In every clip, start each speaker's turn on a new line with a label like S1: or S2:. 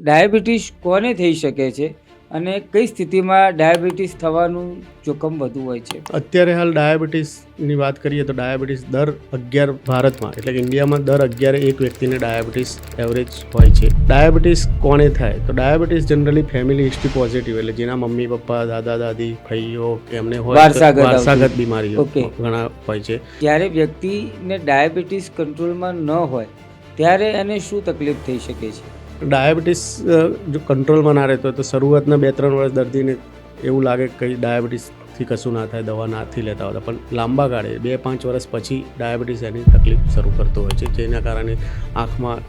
S1: Diabetes કોને થઈ શકે છે અને કઈ સ્થિતિમાં ડાયાબિટીસ થવાનું જોખમ વધુ હોય છે?
S2: અત્યારે હાલ ડાયાબિટીસની વાત કરીએ તો ડાયાબિટીસ દર 11 ભારતમાં એટલે કે ઇન્ડિયામાં દર 11 એક વ્યક્તિને ડાયાબિટીસ એવરેજ હોય છે. ડાયાબિટીસ કોને થાય તો diabetes generally family history positive એટલે જેના મમ્મી પપ્પા દાદા દાદી ભાઈઓ એમને હોય વારસાગત બીમારીઓ ઘણા હોય છે.
S1: જ્યારે વ્યક્તિને ડાયાબિટીસ કંટ્રોલમાં ન હોય ત્યારે એને શું તકલીફ થઈ શકે છે?
S2: ડાયાબિટીસ જો કંટ્રોલમાં ના રહેતો હોય તો શરૂઆતના 2-3 વર્ષ દર્દીને એવું લાગે કે કંઈ ડાયાબિટીસથી કશું ના થાય, દવા નથી લેતા હોતા, પણ લાંબા ગાળે 2-5 વર્ષ પછી ડાયાબિટીસ એની તકલીફ શરૂ કરતો હોય છે, જેના કારણે આંખમાં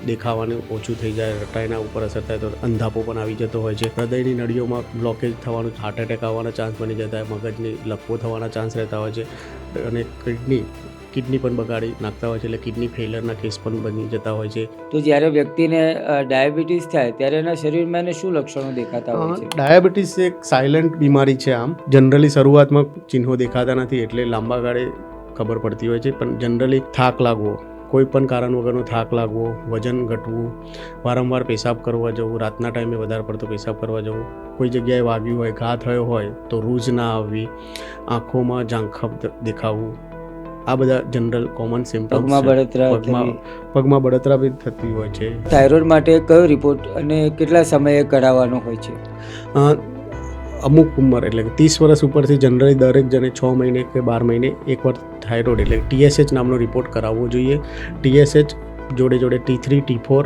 S2: દેખાવાનું ઓછું થઈ જાય, રટાઈના ઉપર અસર થાય તો અંધાપો પણ આવી જતો હોય છે, હૃદયની નળીઓમાં બ્લોકેજ થવાનું, હાર્ટ એટેક આવવાના ચાન્સ બની જતા હોય, મગજની લકવો થવાના ચાન્સ રહેતા હોય છે, અને કિડની પણ બગાડી નાખતા હોય છે, એટલે કિડની ફેલરના કેસ પણ બની જતા હોય છે.
S1: તો જ્યારે વ્યક્તિને ડાયાબિટીસ થાય ત્યારે એના શરીરમાં એને શું લક્ષણો દેખાતા હોય છે?
S2: ડાયાબિટીસ એક સાયલન્ટ બીમારી છે. આમ જનરલી શરૂઆતમાં ચિહ્નો દેખાતા નથી, એટલે લાંબા ગાળે ખબર પડતી હોય છે, પણ જનરલી થાક લાગવો, કોઈ પણ કારણ વગરનો થાક લાગવો, વજન ઘટવું, વારંવાર પેશાબ કરવા જવું, રાતના ટાઈમે વધારે પડતો પેશાબ કરવા જવું, કોઈ જગ્યાએ વાગ્યું હોય, ઘા થયો હોય તો રૂઝ ના આવવી, આંખોમાં ઝાંખપ દેખાવું, આ બધા જનરલ કોમન સિમ્પટમ્સ. પગમાં બળતરા બી થતી હોય છે.
S1: થાઇરોઇડ માટે કયો રિપોર્ટ અને કેટલા સમયે કરાવવાનો હોય છે?
S2: અમુક ઉંમર એટલે કે 30 વર્ષ ઉપરથી જનરલી દરેક જણે 6 મહિને કે 12 મહિને એકવાર થાઇરોઇડ એટલે TSH નામનો રિપોર્ટ કરાવવો જોઈએ. TSH જોડે T3 T4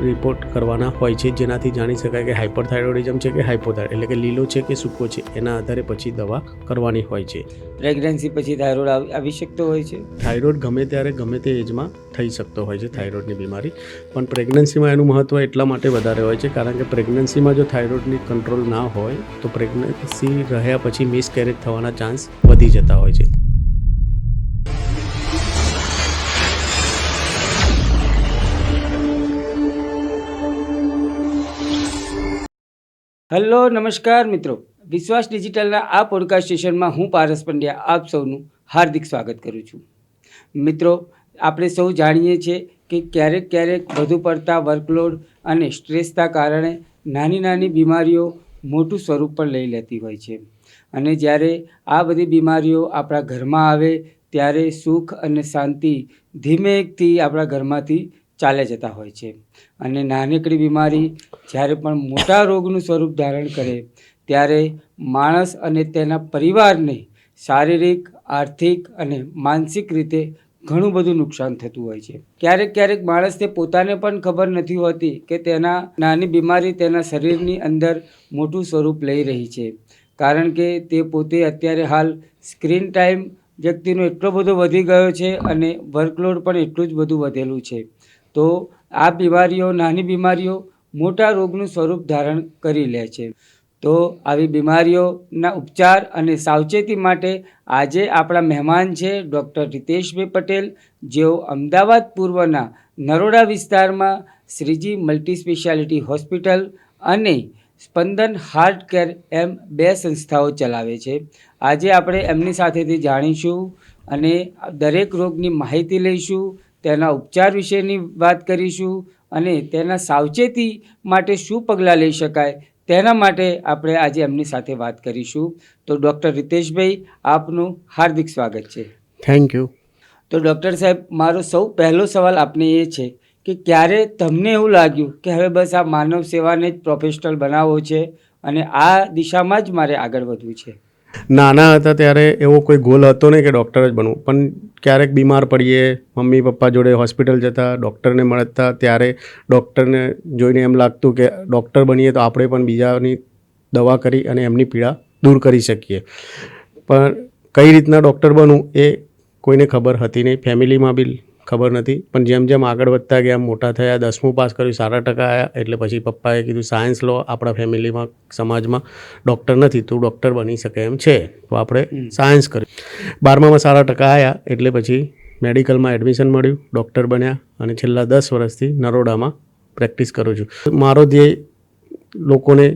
S2: રિપોર્ટ કરવાના હોય છે, જેનાથી જાણી શકાય કે હાઇપરથાઇરોઇડિઝમ છે કે હાઇપોથાઇરોઇડ એટલે કે લીલો છે કે સૂકો છે, એના આધારે પછી દવા કરવાની હોય છે.
S1: પ્રેગ્નન્સી પછી થાઇરોઇડ આવી શકતો હોય છે?
S2: થાઇરોઇડ ગમે ત્યારે ગમે તે એજમાં થઈ શકતો હોય છે, થાઇરોઇડની બીમારી, પણ પ્રેગ્નન્સીમાં એનું મહત્ત્વ એટલા માટે વધારે હોય છે કારણ કે પ્રેગ્નન્સીમાં જો થાઇરોઇડની કંટ્રોલ ના હોય તો પ્રેગ્નન્સી રહ્યા પછી મિસકેરેજ થવાના ચાન્સ વધી જતા હોય છે.
S1: હેલો, નમસ્કાર મિત્રો. વિશ્વાસ ડિજિટલના આ પોડકાસ્ટ સ્ટેશનમાં હું પારસ પંડ્યા આપ સૌનું હાર્દિક સ્વાગત કરું છું. મિત્રો, આપણે સૌ જાણીએ છીએ કે ક્યારેક વધુ પડતા વર્કલોડ અને સ્ટ્રેસના કારણે નાની બીમારીઓ મોટું સ્વરૂપ પણ લઈ લેતી હોય છે, અને જ્યારે આ બધી બીમારીઓ આપણા ઘરમાં આવે ત્યારે સુખ અને શાંતિ ધીમેથી આપણા ઘરમાંથી ચાલે જતા હોય છે, અને નાનકડી બીમારી જ્યારે પણ મોટા રોગનું સ્વરૂપ ધારણ કરે ત્યારે માણસ અને તેના પરિવારને શારીરિક, આર્થિક અને માનસિક રીતે ઘણું બધું નુકસાન થતું હોય છે. ક્યારેક માણસને પોતાને પણ ખબર નથી હોતી કે તેના નાની બીમારી તેના શરીરની અંદર મોટું સ્વરૂપ લઈ રહી છે, કારણ કે તે પોતે અત્યારે હાલ સ્ક્રીન ટાઈમ વ્યક્તિનો એટલો બધો વધી ગયો છે અને વર્કલોડ પણ એટલું જ બધું વધેલું છે. તો આ બીમારીઓ, નાની બીમારીઓ મોટા રોગનું સ્વરૂપ ધારણ કરી લે છે. તો આવી બીમારીઓના ઉપચાર અને સાવચેતી માટે આજે આપણા મહેમાન છે ડૉક્ટર રિતેશભાઈ પટેલ, જેઓ અમદાવાદ પૂર્વના નરોડા વિસ્તારમાં શ્રીજી મલ્ટી સ્પેશિયાલિટી હોસ્પિટલ અને સ્પંદન હાર્ટ કેર એમ 2 સંસ્થાઓ ચલાવે છે. આજે આપણે એમની સાથેથી જાણીશું અને દરેક રોગની માહિતી લઈશું, તેના ઉપચાર વિશેની વાત કરીશું અને તેના સાવચેતી માટે શું પગલાં લઈ શકાય તેના માટે આપણે આજે એમની સાથે વાત કરીશું. તો ડૉક્ટર રિતેશભાઈ, આપનું હાર્દિક સ્વાગત છે.
S2: Thank you.
S1: તો ડૉક્ટર સાહેબ, મારો સૌ પહેલો સવાલ આપને એ છે કે ક્યારે તમને એવું લાગ્યું કે હવે બસ આ માનવ સેવાને જ પ્રોફેશનલ બનાવવો છે અને આ દિશામાં જ મારે આગળ વધવું છે?
S2: નાના હતા ત્યારે એવો કોઈ ગોલ હતો નહીં કે ડૉક્ટર જ બનવું, પણ ક્યારેક બીમાર પડીએ, મમ્મી પપ્પા જોડે હોસ્પિટલ જતા, ડૉક્ટરને મળતા, ત્યારે ડૉક્ટરને જોઈને એમ લાગતું કે ડૉક્ટર બનીએ તો આપણે પણ બીજાની દવા કરી અને એમની પીડા દૂર કરી શકીએ, પણ કઈ રીતના ડૉક્ટર બનવું એ કોઈને ખબર હતી નહીં, ફેમિલીમાં બી ખબર નથી. પણ જેમ આગળ વધતા ગયા, મોટા થયા, 10મું પાસ કર્યું, સારા ટકા આવ્યા, એટલે પછી પપ્પાએ કીધું સાયન્સ લો, આપણા ફેમિલીમાં સમાજમાં ડૉક્ટર નથી, તું ડૉક્ટર બની શકે એમ છે, તો આપણે સાયન્સ કર્યું. 12મામાં સારા ટકા આવ્યા એટલે પછી મેડિકલમાં એડમિશન મળ્યું, ડૉક્ટર બન્યા અને છેલ્લા 10 વર્ષથી નરોડામાં પ્રેક્ટિસ કરું છું. મારો ધ્યેય લોકોને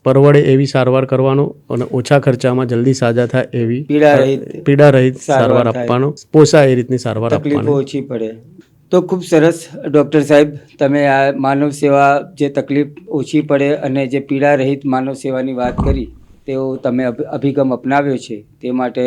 S2: પરવડે એવી સારવાર કરવાનો અને ઓછા ખર્ચામાં જલ્દી સાજા થાય એવી પીડા રહિત સારવાર આપવાનો, પોસાય એ રીતની સારવાર આપવાની,
S1: ઓછી પડે. તો ખૂબ સરસ ડૉક્ટર સાહેબ, તમે આ માનવ સેવા જે તકલીફ ઓછી પડે અને જે પીડા રહિત માનવ સેવાની વાત કરી તેવો તમે અભિગમ અપનાવ્યો છે તે માટે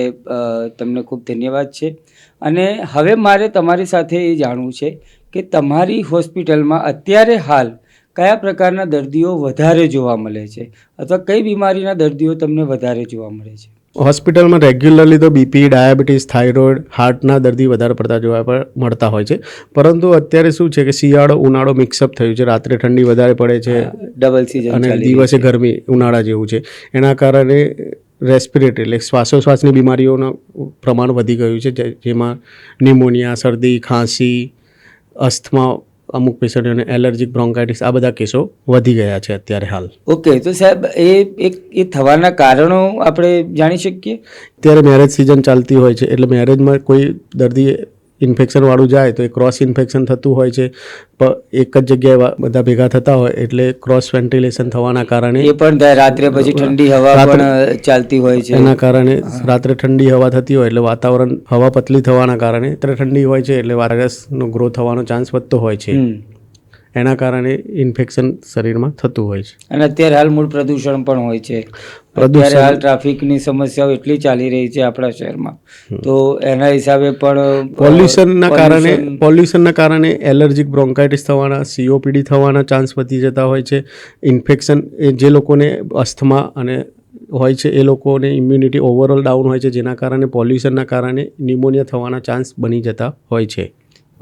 S1: તમને ખૂબ ધન્યવાદ છે. અને હવે મારે તમારી સાથે એ જાણવું છે કે તમારી હોસ્પિટલમાં અત્યારે હાલ કયા પ્રકારના દર્દીઓ વધારે જોવા મળે છે અથવા કઈ બીમારીના દર્દીઓ તમને વધારે જોવા મળે છે?
S2: હોસ્પિટલમાં રેગ્યુલરલી તો બીપી, ડાયાબિટીસ, થાઇરોઇડ, હાર્ટના દર્દી વધારે પડતા જોવા મળતા હોય છે. પરંતુ અત્યારે શું છે કે શિયાળો ઉનાળો મિક્સઅપ થયું છે. રાત્રે ઠંડી વધારે પડે છે,
S1: ડબલ સિઝન
S2: અને દિવસે ગરમી ઉનાળા જેવું છે. એના કારણે રેસ્પિરેટરી એટલે શ્વાસોશ્વાસની બીમારીઓનું પ્રમાણ વધી ગયું છે, જેમાં ન્યુમોનિયા, શરદી, ખાંસી, અસ્થમા, અમુક પેશન્ટોને એલર્જીક બ્રોન્કાઇટિસ, આ બધા કેસો વધી ગયા છે અત્યારે હાલ.
S1: ઓકે, તો સાહેબ એ થવાના કારણો આપણે જાણી શકીએ?
S2: અત્યારે મેરેજ સિઝન ચાલતી હોય છે, એટલે મેરેજમાં કોઈ દર્દી ઇન્ફેક્શનવાળું જાય તો એ ક્રોસ ઇન્ફેક્શન થતું હોય છે. એક જ જગ્યાએ બધા ભેગા થતા હોય એટલે ક્રોસ વેન્ટિલેશન થવાના કારણે
S1: એ પણ થાય. રાત્રે પછી ઠંડી હવા પણ ચાલતી હોય છે,
S2: એના કારણે રાત્રે ઠંડી હવા થતી હોય એટલે વાતાવરણ હવા પતલી થવાના કારણે રાત્રે ઠંડી હોય છે એટલે વાયરસનો ગ્રો થવાનો ચાન્સ વધતો હોય છે. એના કારણે ઇન્ફેક્શન શરીરમાં થતું હોય છે.
S1: અને અત્યારે હાલ મૂળ પ્રદૂષણ પણ હોય છે. અત્યારે હાલ ટ્રાફિકની સમસ્યાઓ એટલી ચાલી રહી છે આપણા શહેરમાં, તો એના હિસાબે પણ
S2: પોલ્યુશનના કારણે એલર્જીક બ્રોન્કાઇટિસ થવાના, COPD થવાના ચાન્સ વધી જતા હોય છે. ઇન્ફેક્શન જે લોકોને અસ્થમા અને હોય છે એ લોકોને ઇમ્યુનિટી ઓવરઓલ ડાઉન હોય છે, જેના કારણે પોલ્યુશનના કારણે ન્યુમોનિયા થવાના ચાન્સ બની જતા હોય છે.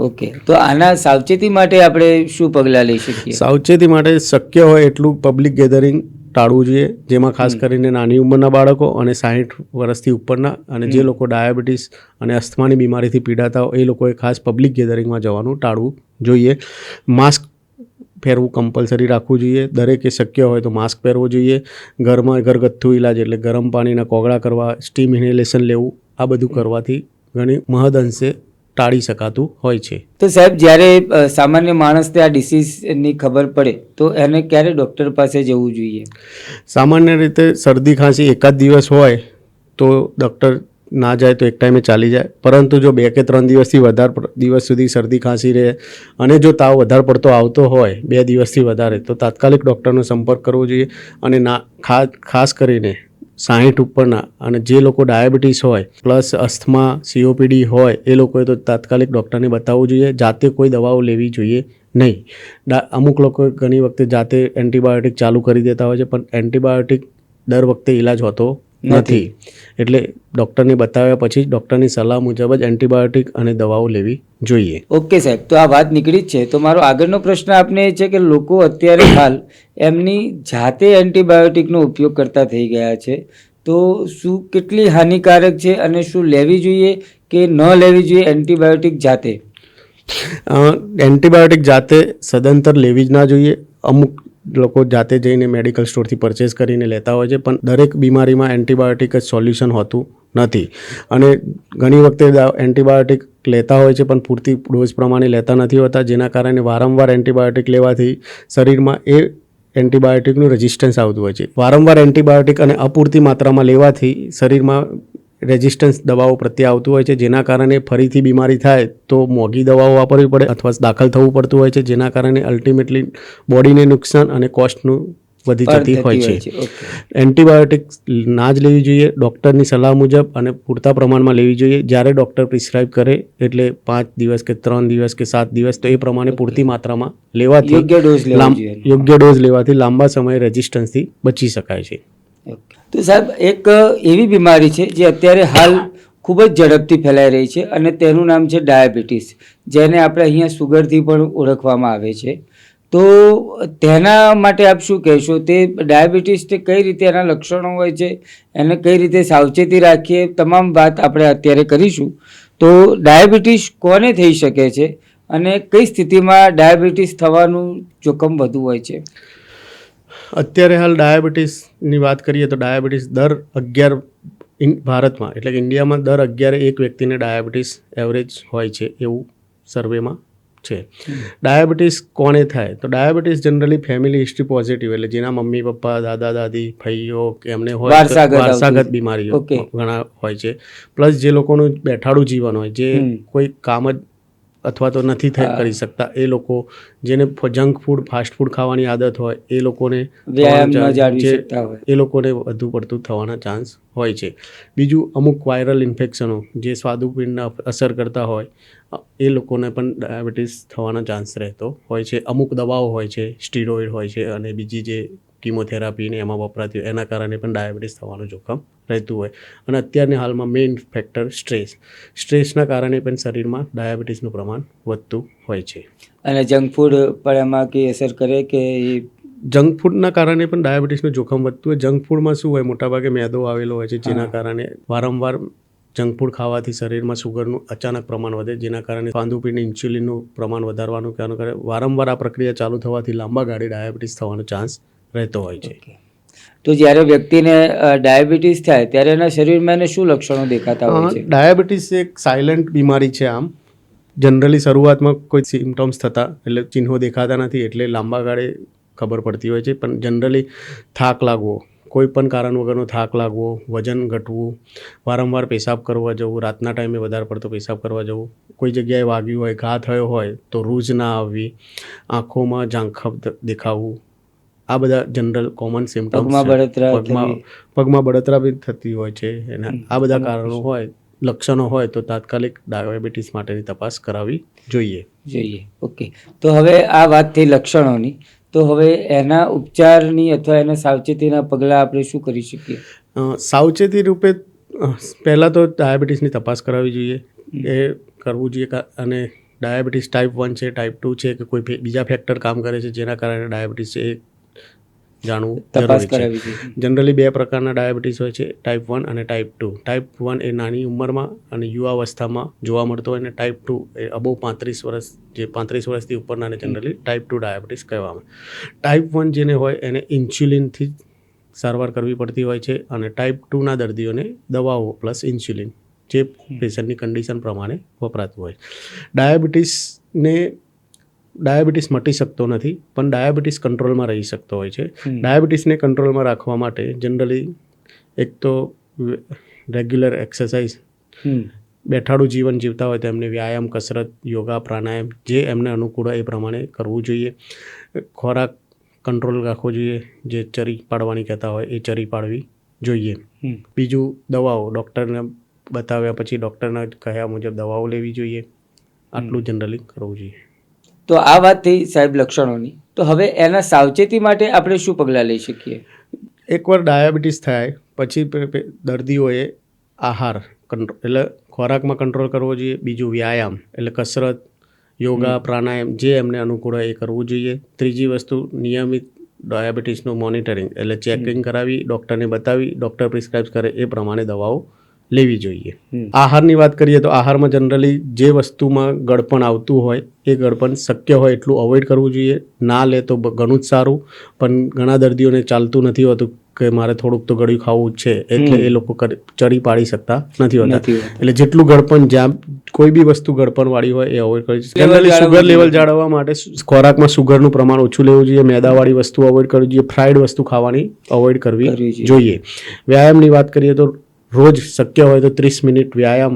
S1: ઓકે, તો આના સાવચેતી માટે આપણે શું પગલાં લઈ શકીએ?
S2: સાવચેતી માટે શક્ય હોય એટલું પબ્લિક ગેધરિંગ ટાળવું જોઈએ, જેમાં ખાસ કરીને નાની ઉંમરના બાળકો અને 60 વર્ષથી ઉપરના અને જે લોકો ડાયાબિટીસ અને અસ્થમાની બીમારીથી પીડાતા હોય એ લોકોએ ખાસ પબ્લિક ગેધરિંગમાં જવાનું ટાળવું જોઈએ. માસ્ક પહેરવું કમ્પલસરી રાખવું જોઈએ. દરેકે શક્ય હોય તો માસ્ક પહેરવું જોઈએ. ઘરમાં ઘરગથ્થુ ઇલાજ એટલે ગરમ પાણીના કોગળા કરવા, સ્ટીમ ઇન્હેલેશન લેવું, આ બધું કરવાથી ઘણી મહદઅંશે ટાળી શકાતું હોય છે.
S1: તો સાહેબ, જ્યારે સામાન્ય માણસને આ ડિસીઝની ખબર પડે તો એને ક્યારે ડૉક્ટર પાસે જવું જોઈએ?
S2: સામાન્ય રીતે શરદી ખાંસી એકાદ દિવસ હોય તો ડૉક્ટર ના જાય તો એક ટાઈમે ચાલી જાય. પરંતુ જો 2 કે 3 દિવસથી વધારે દિવસ સુધી શરદી ખાંસી રહે અને જો તાવ વધારે પડતો આવતો હોય 2 દિવસથી વધારે, તો તાત્કાલિક ડૉક્ટરનો સંપર્ક કરવો જોઈએ. અને ખાસ કરીને 60 ઉપરના અને જે લોકો ડાયાબિટીસ હોય પ્લસ અસ્થમા, COPD હોય એ લોકોએ તો તાત્કાલિક ડૉક્ટરને બતાવવું જોઈએ. જાતે કોઈ દવાઓ લેવી જોઈએ નહીં. અમુક લોકો ઘણી વખતે જાતે એન્ટીબાયોટિક ચાલુ કરી દેતા હોય છે, પણ એન્ટીબાયોટિક દર વખતે ઈલાજ હોતો નથી. એટલે ડૉક્ટરને બતાવ્યા પછી જ ડૉક્ટરની સલાહ મુજબ જ એન્ટીબાયોટિક અને દવાઓ લેવી જોઈએ.
S1: ઓકે સાહેબ, તો આ વાત નીકળી જ છે, તો મારો આગળનો પ્રશ્ન આપને એ છે કે લોકો અત્યારે હાલ એમની જાતે એન્ટીબાયોટિકનો ઉપયોગ કરતા થઈ ગયા છે, તો શું કેટલી હાનિકારક છે અને શું લેવી જોઈએ કે ન લેવી જોઈએ એન્ટીબાયોટિક જાતે?
S2: એન્ટીબાયોટિક જાતે સદંતર લેવી જ ના જોઈએ. અમુક લોકો જાતે જઈને મેડિકલ સ્ટોરથી પરચેસ કરીને લેતા હોય છે, પણ દરેક બીમારીમાં એન્ટીબાયોટિક જ સોલ્યુશન હોતું નથી. અને ઘણી વખતે એન્ટીબાયોટિક લેતા હોય છે પણ પૂરતી ડોઝ પ્રમાણે લેતા નથી હોતા, જેના કારણે વારંવાર એન્ટીબાયોટિક લેવાથી શરીરમાં એ એન્ટીબાયોટિકનું રેઝિસ્ટન્સ આવતું હોય છે. વારંવાર એન્ટીબાયોટિક અને અપૂરતી માત્રામાં લેવાથી શરીરમાં રેઝિસ્ટન્સ દવાઓ પ્રત્યે આવતું હોય છે, જેના કારણે ફરીથી બીમારી થાય તો મોંઘી દવાઓ વાપરવી પડે અથવા દાખલ થવું પડતું હોય છે, જેના કારણે અલ્ટિમેટલી બોડીને નુકસાન અને કોસ્ટનું વધી જતી હોય છે. એન્ટીબાયોટિક ના જ લેવી જોઈએ, ડૉક્ટરની સલાહ મુજબ અને પૂરતા પ્રમાણમાં લેવી જોઈએ. જ્યારે ડૉક્ટર પ્રિસ્ક્રાઇબ કરે એટલે 5 દિવસ કે 3 દિવસ કે 7 દિવસ, તો એ પ્રમાણે પૂરતી માત્રામાં લેવાથી યોગ્ય ડોઝ લેવાથી લાંબા સમયે રેઝિસ્ટન્સથી બચી શકાય છે.
S1: તો સાહેબ, એક એવી બીમારી છે જે અત્યારે હાલ ખૂબ જ ઝડપથી ફેલાઈ રહી છે અને તેનું નામ છે ડાયાબિટીસ, જેને આપણે અહીંયા સુગરથી પણ ઓળખવામાં આવે છે. તો તેના માટે આપ શું કહેશો? તે ડાયાબિટીસને કઈ રીતે એના લક્ષણો હોય છે, એને કઈ રીતે સાવચેતી રાખીએ, તમામ વાત આપણે અત્યારે કરીશું. તો ડાયાબિટીસ કોને થઈ શકે છે અને કઈ સ્થિતિમાં ડાયાબિટીસ થવાનું જોખમ વધુ હોય છે?
S2: અત્યારે હાલ ડાયાબિટીસની વાત કરીએ તો ડાયાબિટીસ દર 11 ભારતમાં એટલે કે ઇન્ડિયામાં દર 11 એક વ્યક્તિને ડાયાબિટીસ એવરેજ હોય છે એવું સર્વેમાં છે. ડાયાબિટીસ કોને થાય? તો diabetes generally family history positive એટલે જેના મમ્મી પપ્પા, દાદા દાદી, ભાઈઓ કે એમને હોય વારસાગત બીમારીઓ ઘણા હોય છે. પ્લસ જે લોકોનું બેઠાડું જીવન હોય, જે કોઈ કામ જ અથવા તો નથી કરી શકતા એ લોકો, જેને જંક ફૂડ ફાસ્ટ ફૂડ ખાવાની આદત હોય એ લોકોને
S1: વ્યાયામ ન જાળવી શકતા હોય
S2: એ લોકોને વધુ પડતું થવાના ચાન્સ હોય છે. બીજું, અમુક વાયરલ ઇન્ફેક્શનો જે સ્વાદુપિંડને અસર કરતા હોય એ લોકોને પણ ડાયાબિટીસ થવાના ચાન્સ રહેતો હોય છે. અમુક દવાઓ હોય છે, સ્ટીરોઇડ હોય છે અને બીજી જે કીમોથેરાપી ને એમાં વપરાતી હોય એના કારણે પણ ડાયાબિટીસ થવાનું જોખમ રહેતું હોય. અને અત્યારની હાલમાં મેઇન ફેક્ટર સ્ટ્રેસના કારણે પણ શરીરમાં ડાયાબિટીસનું પ્રમાણ વધતું હોય છે.
S1: અને જંક ફૂડ પણ એમાં કઈ અસર કરે કે
S2: જંક ફૂડના કારણે પણ ડાયાબિટીસનું જોખમ વધતું હોય. જંક ફૂડમાં શું હોય, મોટાભાગે મેદો આવેલો હોય છે, જેના કારણે વારંવાર જંક ફૂડ ખાવાથી શરીરમાં સુગરનું અચાનક પ્રમાણ વધે, જેના કારણે સ્વાદુપિંડ ઇન્સ્યુલિનનું પ્રમાણ વધારવાનું કારણે વારંવાર આ પ્રક્રિયા ચાલુ થવાથી લાંબા ગાળે ડાયાબિટીસ થવાનો ચાન્સ રહેતો હોય છે.
S1: તો જ્યારે વ્યક્તિને ડાયાબિટીસ થાય ત્યારે એના શરીરમાં એને શું લક્ષણો દેખાતા હોય છે?
S2: ડાયાબિટીસ એક સાયલેન્ટ બીમારી છે. આમ જનરલી શરૂઆતમાં કોઈ સિમ્ટમ્સ થતા એટલે ચિહ્નો દેખાતા નથી, એટલે લાંબા ગાળે ખબર પડતી હોય છે. પણ જનરલી થાક લાગવો, કોઈ પણ કારણ વગરનો થાક લાગવો, વજન ઘટવું, વારંવાર પેશાબ કરવા જવું, રાતના ટાઈમે વધારે પડતો પેશાબ કરવા જવું, કોઈ જગ્યાએ વાગ્યું હોય, ઘા થયો હોય તો રૂઝ ના આવવી, આંખોમાં ઝાંખપ દેખાવું, આ બધા જનરલ કોમન સિમ્ટમ્સ. પગમાં બળતરા બી થતી હોય છે. એના આ બધા કારણો હોય, લક્ષણો હોય તો તાત્કાલિક ડાયાબિટીસ માટેની તપાસ કરાવવી જોઈએ.
S1: ઓકે, તો હવે આ વાત થઈ લક્ષણોની, તો હવે એના ઉપચારની અથવા એના સાવચેતીના પગલાં આપણે શું કરી શકીએ?
S2: સાવચેતી રૂપે પહેલાં તો ડાયાબિટીસની તપાસ કરાવવી જોઈએ, એ કરવું જોઈએ. અને ડાયાબિટીસ ટાઈપ 1 છે, ટાઈપ 2 છે કે કોઈ બીજા ફેક્ટર કામ કરે છે જેના કારણે ડાયાબિટીસ છે એ જાણવું જરૂરી છે. જનરલી 2 પ્રકારના ડાયાબિટીસ હોય છે, ટાઈપ 1 અને ટાઈપ 2. ટાઈપ 1 એ નાની ઉંમરમાં અને યુવાવસ્થામાં જોવા મળતો હોય, અને ટાઈપ 2 એ અબોવ 35 વર્ષ, જે 35 વર્ષથી ઉપરના ને જનરલી ટાઈપ 2 ડાયાબિટીસ કહેવામાં. ટાઈપ 1 જેને હોય એને ઇન્સ્યુલિનથી સારવાર કરવી પડતી હોય છે, અને ટાઈપ 2ના દર્દીઓને દવાઓ પ્લસ ઇન્સ્યુલિન જે પેશન્ટની કન્ડિશન પ્રમાણે વપરાતું હોય. ડાયાબિટીસ મટી શકતો નથી, પણ ડાયાબિટીસ કંટ્રોલમાં રહી શકતો હોય છે. ડાયાબિટીસને કંટ્રોલમાં રાખવા માટે જનરલી એક તો રેગ્યુલર એક્સરસાઇઝ, બેઠાડું જીવન જીવતા હોય તો એમને વ્યાયામ, કસરત, યોગા, પ્રાણાયામ જે એમને અનુકૂળ હોય એ પ્રમાણે કરવું જોઈએ. ખોરાક કંટ્રોલ રાખવો જોઈએ, જે ચરી પાડવાની કહેતા હોય એ ચરી પાડવી જોઈએ. બીજું, દવાઓ ડૉક્ટરને બતાવ્યા પછી ડૉક્ટરના કહ્યા મુજબ દવાઓ લેવી જોઈએ. આટલું જનરલી કરવું જોઈએ.
S1: તો આ વાત થઈ સાહેબ લક્ષણોની, તો હવે એના સાવચેતી માટે આપણે શું પગલાં લઈ શકીએ?
S2: એકવાર ડાયાબિટીસ થાય પછી દર્દીઓએ આહાર એટલે ખોરાકમાં કંટ્રોલ કરવો જોઈએ. બીજું, વ્યાયામ એટલે કસરત, યોગા, પ્રાણાયામ જે એમને અનુકૂળ હોય એ કરવું જોઈએ. ત્રીજી વસ્તુ, નિયમિત ડાયાબિટીસનું મોનિટરિંગ એટલે ચેકિંગ કરાવી, ડૉક્ટરને બતાવી, ડૉક્ટર પ્રિસ્ક્રાઇબ કરે એ પ્રમાણે દવાઓ લેવી જોઈએ. આહારની વાત કરીએ તો આહારમાં જનરલી જે વસ્તુમાં ગળપણ આવતું હોય એ ગળપણ શક્ય હોય એટલું અવોઇડ કરવું જોઈએ. ના લે તો ઘણું જ સારું, પણ ઘણા દર્દીઓને ચાલતું નથી હોતું કે મારે થોડુંક તો ગળ્યું ખાવું જ છે, એટલે એ લોકો ચરી પાડી શકતા નથી હોતા. એટલે જેટલું ગળપણ, જ્યાં કોઈ બી વસ્તુ ગળપણવાળી હોય એ અવોઇડ કરવી જોઈએ. જનરલી સુગર લેવલ જાળવવા માટે ખોરાકમાં સુગરનું પ્રમાણ ઓછું લેવું જોઈએ, મેદાવાળી વસ્તુ અવોઇડ કરવી જોઈએ, ફ્રાઈડ વસ્તુ ખાવાની અવોઇડ કરવી જોઈએ. વ્યાયામની વાત કરીએ તો રોજ શક્ય હોય તો 30 મિનિટ વ્યાયામ,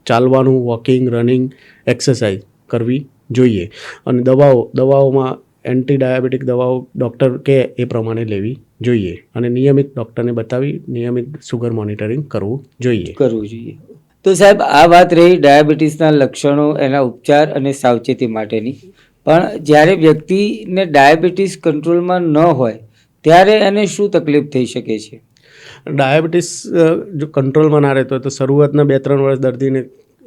S2: ચાલવાનું, વોકિંગ, રનિંગ, એક્સરસાઇઝ કરવી જોઈએ. અને દવાઓમાં એન્ટી ડાયાબિટીક દવાઓ ડૉક્ટર કહે એ પ્રમાણે લેવી જોઈએ, અને નિયમિત ડૉક્ટરને બતાવી નિયમિત સુગર મોનિટરિંગ કરવું જોઈએ.
S1: તો સાહેબ, આ વાત રહી ડાયાબિટીસના લક્ષણો, એના ઉપચાર અને સાવચેતી માટેની. પણ જ્યારે વ્યક્તિને ડાયાબિટીસ કંટ્રોલમાં ન હોય ત્યારે એને શું તકલીફ થઈ શકે છે?
S2: ડાયાબિટીસ જો કંટ્રોલમાં ના રહેતો હોય તો શરૂઆતના 2-3 વર્ષ દર્દીને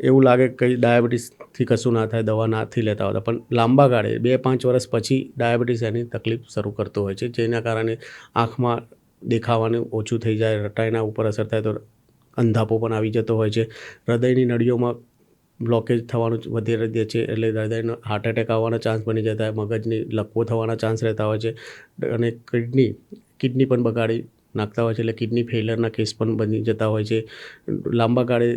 S2: એવું લાગે કે ડાયાબિટીસથી કશું ના થાય, દવા નથી લેતા હોતા, પણ લાંબા ગાળે 2-5 વર્ષ પછી ડાયાબિટીસ એની તકલીફ શરૂ કરતો હોય છે, જેના કારણે આંખમાં દેખાવાનું ઓછું થઈ જાય, રટાઈના ઉપર અસર થાય તો અંધાપો પણ આવી જતો હોય છે, હૃદયની નળીઓમાં બ્લોકેજ થવાનું વધી દે છે, એટલે હૃદયનો હાર્ટ એટેક આવવાના ચાન્સ બની જતા હોય, મગજની લકવો થવાના ચાન્સ રહેતા હોય છે, અને કિડની પણ બગાડી નાખતા હોય છે, એટલે કિડની ફેઇલરના કેસ પણ બની જતા હોય છે. લાંબા ગાળે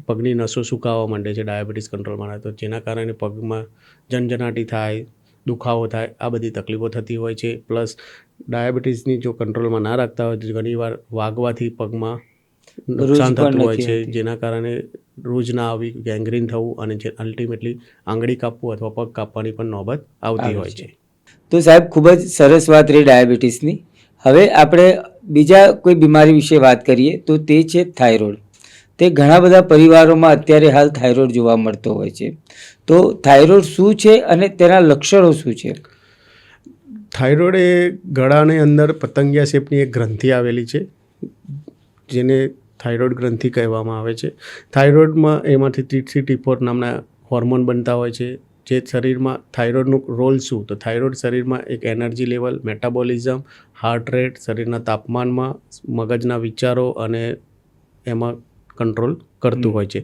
S2: પગની નસો સુકાવા માંડે છે ડાયાબિટીસ કંટ્રોલમાં આવે તો, જેના કારણે પગમાં ઝંઝનાટી થાય, દુખાવો થાય, આ બધી તકલીફો થતી હોય છે. પ્લસ ડાયાબિટીસની જો કંટ્રોલમાં ના રાખતા હોય તો ઘણીવાર વાગવાથી પગમાં નુકસાન થતું હોય છે, જેના કારણે રોજ ના આવી, ગેંગ્રીન થવું અને જે અલ્ટિમેટલી આંગળી કાપવું અથવા પગ કાપવાની પણ નોબત આવતી હોય છે.
S1: તો સાહેબ ખૂબ જ સરસ વાત રહી ડાયાબિટીસની. હવે આપણે બીજા કોઈ બીમારી વિશે વાત કરીએ તો તે છે થાઇરોઇડ. તે ઘણા બધા પરિવારોમાં અત્યારે હાલ થાઇરોઇડ જોવા મળતો હોય છે. તો થાઇરોઇડ શું છે અને તેના લક્ષણો શું છે?
S2: થાઇરોઇડ એ ગળાની અંદર પતંગિયા શેપની એક ગ્રંથિ આવેલી છે, જેને થાઇરોઇડ ગ્રંથિ કહેવામાં આવે છે. થાઇરોઇડમાં એમાંથી T3T4 નામના હોર્મોન બનતા હોય છે, જે શરીરમાં થાઇરોઇડનું રોલ શું? તો થાઇરોઇડ શરીરમાં એક energy level, metabolism, heart rate, શરીરના તાપમાનમાં, મગજના વિચારો અને એમાં કંટ્રોલ કરતું હોય છે.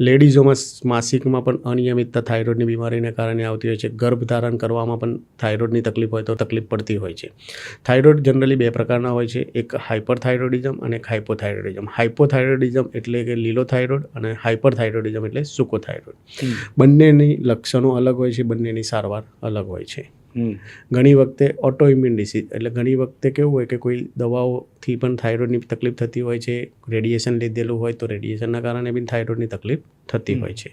S2: લેડીઝોમાં માસિકમાં પણ અનિયમિતતા થાઇરોઇડની બીમારીને કારણે આવતી હોય છે. ગર્ભધારણ કરવામાં પણ થાઇરોઇડની તકલીફ હોય તો તકલીફ પડતી હોય છે. થાઇરોઇડ જનરલી બે પ્રકારના હોય છે, એક હાઇપરથાઇરોઇડિઝમ અને એક હાઇપોથાઇરોઇડિઝમ. હાઇપોથાઇરોઇડિઝમ એટલે કે લીલો થાઇરોઇડ અને હાઇપરથાઇરોઇડિઝમ એટલે સૂકો થાઇરોઇડ. બંનેની લક્ષણો અલગ હોય છે, બંનેની સારવાર અલગ હોય છે. ઘણી વખતે ઓટોઇમ્યુન ડિસીઝ એટલે ઘણી વખતે કેવું હોય કે કોઈ દવાઓથી પણ થાઇરોઇડની તકલીફ થતી હોય છે. રેડિયેશન લીધેલું હોય તો રેડિયેશનના કારણે બી થાઇરોઇડની તકલીફ થતી હોય છે.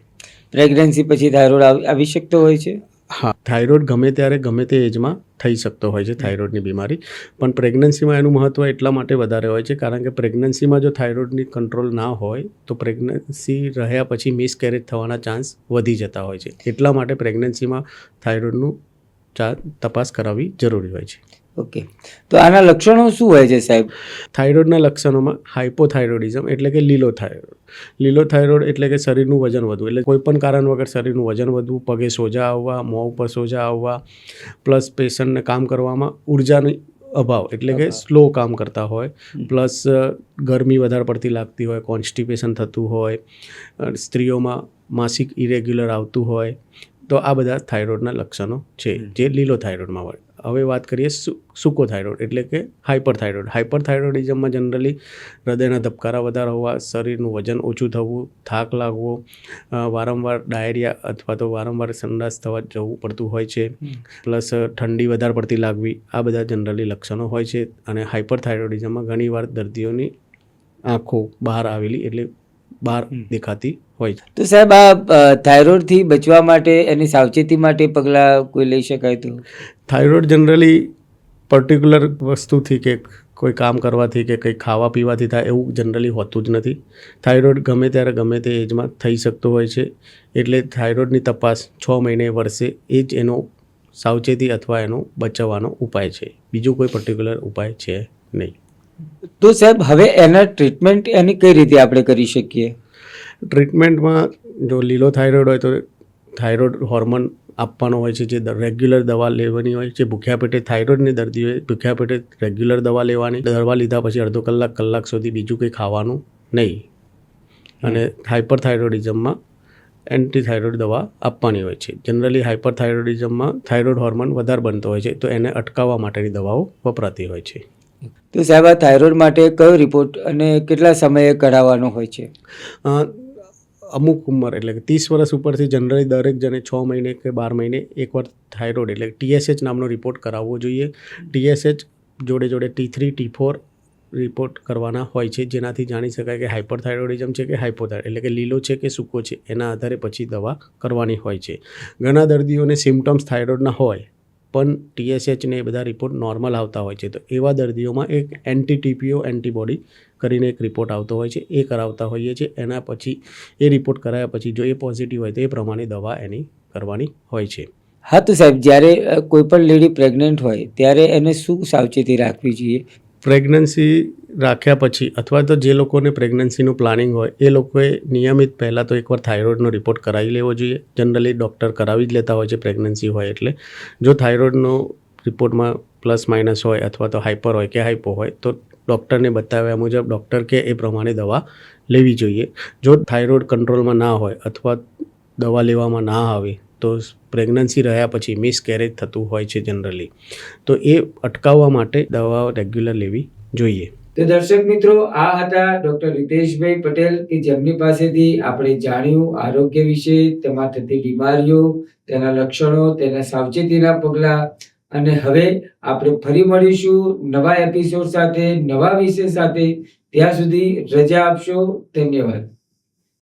S1: પ્રેગ્નન્સી પછી થાઇરોઇડ આવી શકતો હોય છે?
S2: હા, થાઇરોઇડ ગમે ત્યારે ગમે તે એજમાં થઈ શકતો હોય છે, થાઇરોઇડની બીમારી. પણ પ્રેગ્નન્સીમાં એનું મહત્ત્વ એટલા માટે વધારે હોય છે કારણ કે પ્રેગ્નન્સીમાં જો થાઇરોઇડની કંટ્રોલ ના હોય તો પ્રેગ્નન્સી રહ્યા પછી મિસકેરેજ થવાના ચાન્સ વધી જતા હોય છે. એટલા માટે પ્રેગ્નન્સીમાં થાઇરોઇડનું તપાસ કરાવવી જરૂરી હોય છે.
S1: ઓકે, તો આના લક્ષણો શું હોય છે સાહેબ?
S2: થાઇરોઇડના લક્ષણોમાં હાઇપોથાઇરોઇડિઝમ એટલે કે લીલો થાઇરોઇડ. લીલો થાઇરોઇડ એટલે કે શરીરનું વજન વધવું, એટલે કોઈ પણ કારણ વગર શરીરનું વજન વધવું, પગે સોજા આવવા, મોં ઉપર સોજા આવવા, પ્લસ પેશન્ટને કામ કરવામાં ઉર્જાની અભાવ એટલે કે સ્લો કામ કરતા હોય, પ્લસ ગરમી વધારે પડતી લાગતી હોય, કોન્સ્ટિપેશન થતું હોય, સ્ત્રીઓમાં માસિક ઇરેગ્યુલર આવતું હોય, તો આ બધા થાઇરોઇડના લક્ષણો છે જે લીલો થાઇરોઇડમાં હોય. હવે વાત કરીએ સૂકો થાઇરોઇડ એટલે કે હાઇપરથાઇરોઇડ. હાઇપરથાઇરોઇડિઝમમાં જનરલી હૃદયના ધબકારા વધારે હોવા, શરીરનું વજન ઓછું થવું, થાક લાગવો, વારંવાર ડાયરિયા અથવા તો વારંવાર સંડાસ થવા જવું પડતું હોય છે, પ્લસ ઠંડી વધારે પડતી લાગવી, આ બધા જનરલી લક્ષણો હોય છે. અને હાઇપરથાઇરોઇડિઝમમાં ઘણીવાર દર્દીઓની આંખો બહાર આવેલી એટલે બહાર દેખાતી હોય છે.
S1: તો સાહેબ આ થાઇરોઇડથી બચવા માટે એની સાવચેતી માટે પગલાં કોઈ લઈ શકાય તો?
S2: થાઇરોઇડ જનરલી પર્ટિક્યુલર વસ્તુથી કે કોઈ કામ કરવાથી કે કંઈ ખાવા પીવાથી થાય એવું જનરલી હોતું જ નથી. થાઇરોઇડ ગમે ત્યારે ગમે તે એજમાં થઈ શકતો હોય છે. એટલે થાઇરોઇડની તપાસ 6 મહિને, વર્ષે એ જ એનો સાવચેતી અથવા એનો બચાવવાનો ઉપાય છે. બીજું કોઈ પર્ટિક્યુલર ઉપાય છે નહીં.
S1: તો સાહેબ હવે એના ટ્રીટમેન્ટ એની કઈ રીતે આપણે કરી શકીએ?
S2: ટ્રીટમેન્ટમાં જો લીલો થાઇરોઇડ હોય તો થાઇરોઇડ હોર્મોન આપવાનો હોય છે, જે રેગ્યુલર દવા લેવાની હોય છે. ભૂખ્યા પેટે થાઇરોઇડની દર્દીઓએ ભૂખ્યા પેટે રેગ્યુલર દવા લેવાની. દવા લીધા પછી અડધો કલાક સુધી બીજું કંઈ ખાવાનું નહીં. અને હાઇપરથાઇરોઇડિઝમમાં એન્ટીથાઇરોઇડ દવા આપવાની હોય છે. જનરલી હાઇપરથાઇરોઇડિઝમમાં થાઇરોઇડ હોર્મોન વધારે બનતો હોય છે, તો એને અટકાવવા માટેની દવાઓ વપરાતી હોય છે.
S1: તો સાહેબ આ થાઇરોઇડ માટે કયો રિપોર્ટ અને કેટલા સમયે કઢાવવાનો હોય છે?
S2: અમુક ઉંમર એટલે કે 30 વર્ષ ઉપરથી જનરલી દરેક જણે 6 મહિને કે 12 મહિને એકવાર થાઇરોઇડ એટલે TSH નામનો રિપોર્ટ કરાવવો જોઈએ. TSH જોડે T3T4 રિપોર્ટ કરવાના હોય છે, જેનાથી જાણી શકાય કે હાઇપરથાઇરોઇડિઝમ છે કે હાઇપોથાઇરોઇડ એટલે કે લીલો છે કે સૂકો છે. એના આધારે પછી દવા કરવાની હોય છે. ઘણા દર્દીઓને સિમ્ટમ્સ થાઇરોઇડના હોય પણ TSH ને એ બધા રિપોર્ટ નોર્મલ આવતા હોય છે, તો એવા દર્દીઓમાં એક એન્ટી-TPO એન્ટીબોડી કરીને એક રિપોર્ટ આવતો હોય છે, એ કરાવતા હોઈએ છીએ. એના પછી એ રિપોર્ટ કરાયા પછી જો એ પોઝિટિવ હોય તો એ પ્રમાણે દવા એની કરવાની હોય છે.
S1: હા, તો સાહેબ જ્યારે કોઈ પણ લેડી પ્રેગ્નન્ટ હોય ત્યારે એને શું સાવચેતી રાખવી જોઈએ?
S2: પ્રેગ્નન્સી રાખ્યા પછી અથવા તો જે લોકોને પ્રેગ્નન્સીનું પ્લાનિંગ હોય એ લોકોએ નિયમિત પહેલાં તો એકવાર થાઇરોઇડનો રિપોર્ટ કરાવી લેવો જોઈએ. જનરલી ડૉક્ટર કરાવી જ લેતા હોય છે પ્રેગ્નન્સી હોય એટલે. જો થાઇરોઇડનો રિપોર્ટમાં પ્લસ માઇનસ હોય અથવા તો હાઇપર હોય કે હાઇપો હોય તો ડૉક્ટરને બતાવ્યા મુજબ ડૉક્ટર કે એ પ્રમાણે દવા લેવી જોઈએ. જો થાઇરોઇડ કંટ્રોલમાં ના હોય અથવા દવા લેવામાં ના આવે તો પ્રેગ્નન્સી રહ્યા પછી મિસકેરેજ થતું હોય છે જનરલી, તો એ અટકાવવા માટે દવાઓ રેગ્યુલર લેવી જોઈએ.
S1: તો દર્શક મિત્રો, આ હતા ડૉક્ટર રિતેશભાઈ પટેલ કે જેમની પાસેથી આપણે જાણ્યું આરોગ્ય વિશે, તેમાં થતી બીમારીઓ, તેના લક્ષણો, તેના સાવચેતીના પગલાં. અને હવે આપણે ફરી મળીશું નવા એપિસોડ સાથે, નવા વિષય સાથે. ત્યાં સુધી રજા આપશો. ધન્યવાદ.